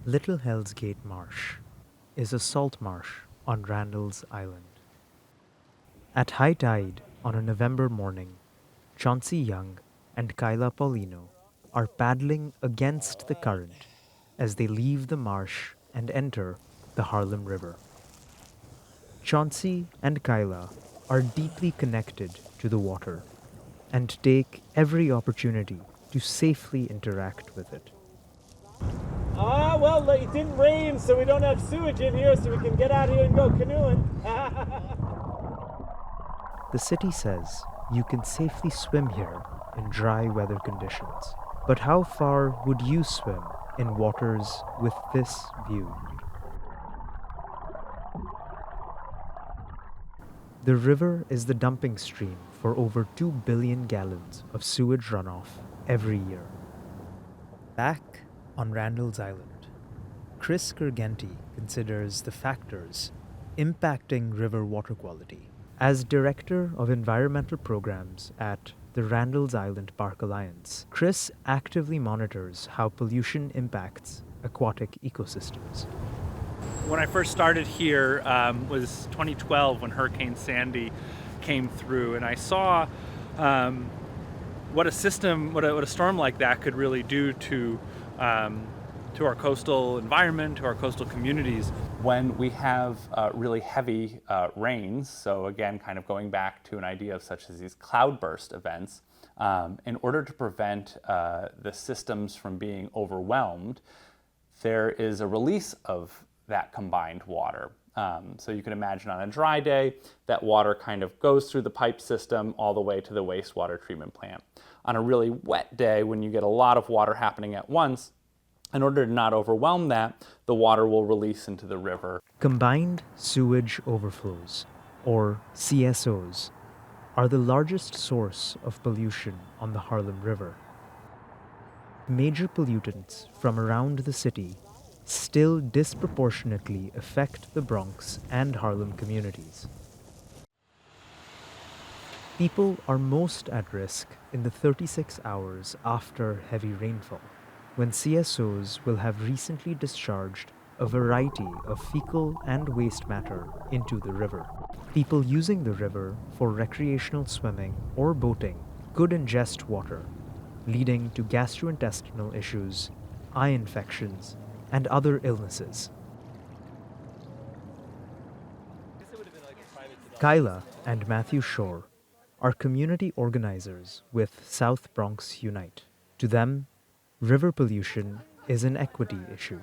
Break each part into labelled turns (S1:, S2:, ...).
S1: Little Hell's Gate Marsh is a salt marsh on Randall's Island. At high tide on a November morning, Chauncey Young and Kyla Paulino are paddling against the current as they leave the marsh and enter the Harlem River. Chauncey and Kyla are deeply connected to the water and take every opportunity to safely interact with it.
S2: Well, it didn't rain, so we don't have sewage in here, so we can get out here and go canoeing.
S1: The city says you can safely swim here in dry weather conditions. But how far would you swim in waters with this view? The river is the dumping stream for over 2 billion gallons of sewage runoff every year. Back on Randall's Island, Chris Kurgenti considers the factors impacting river water quality. As Director of Environmental Programs at the Randall's Island Park Alliance, Chris actively monitors how pollution impacts aquatic ecosystems.
S3: When I first started here was 2012 when Hurricane Sandy came through, and I saw what a storm like that could really do to our coastal environment, to our coastal communities. When we have really heavy rains, so again, kind of going back to an idea of such as these cloudburst events, in order to prevent the systems from being overwhelmed, there is a release of that combined water. So you can imagine on a dry day, that water kind of goes through the pipe system all the way to the wastewater treatment plant. On a really wet day, when you get a lot of water happening at once, in order to not overwhelm that, the water will release into the river.
S1: Combined sewage overflows, or CSOs, are the largest source of pollution on the Harlem River. Major pollutants from around the city still disproportionately affect the Bronx and Harlem communities. People are most at risk in the 36 hours after heavy rainfall, when CSOs will have recently discharged a variety of fecal and waste matter into the river. People using the river for recreational swimming or boating could ingest water, leading to gastrointestinal issues, eye infections, and other illnesses. Kyla and Matthew Shore are community organizers with South Bronx Unite. To them, river pollution is an equity issue.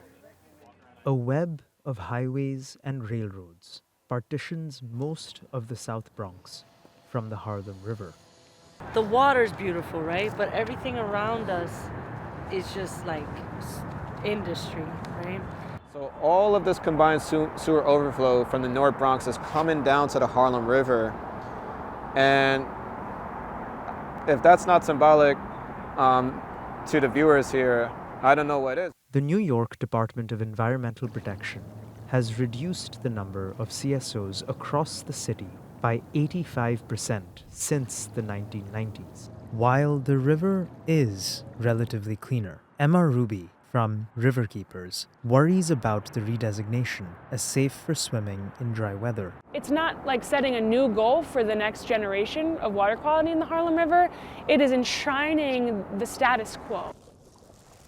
S1: A web of highways and railroads partitions most of the South Bronx from the Harlem River.
S4: The water's beautiful, right? But everything around us is just like industry, right?
S5: So all of this combined sewer overflow from the North Bronx is coming down to the Harlem River. And if that's not symbolic to the viewers here, I don't know what is.
S1: The New York Department of Environmental Protection has reduced the number of CSOs across the city by 85% since the 1990s. While the river is relatively cleaner, Emma Ruby from Riverkeepers worries about the redesignation as safe for swimming in dry weather.
S6: It's not like setting a new goal for the next generation of water quality in the Harlem River. It is enshrining the status quo.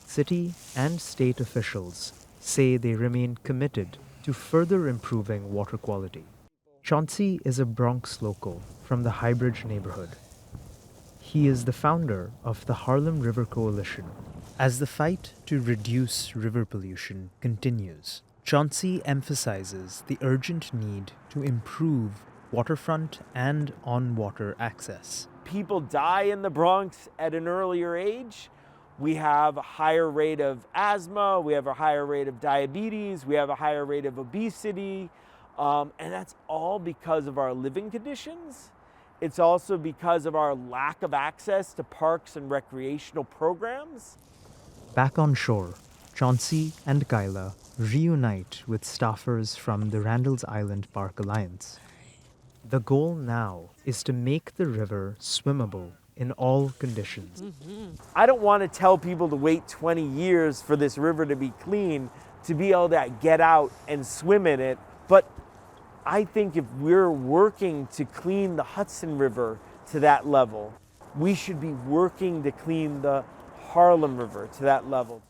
S1: City and state officials say they remain committed to further improving water quality. Chauncey is a Bronx local from the Highbridge neighborhood. He is the founder of the Harlem River Coalition. As the fight to reduce river pollution continues, Chauncey emphasizes the urgent need to improve waterfront and on-water access.
S2: People die in the Bronx at an earlier age. We have a higher rate of asthma, we have a higher rate of diabetes, we have a higher rate of obesity, and that's all because of our living conditions. It's also because of our lack of access to parks and recreational programs.
S1: Back on shore, Chauncey and Kyla reunite with staffers from the Randall's Island Park Alliance. The goal now is to make the river swimmable in all conditions.
S2: I don't want to tell people to wait 20 years for this river to be clean. to be able to get out and swim in it. But I think if we're working to clean the Hudson River to that level, we should be working to clean the Harlem River to that level.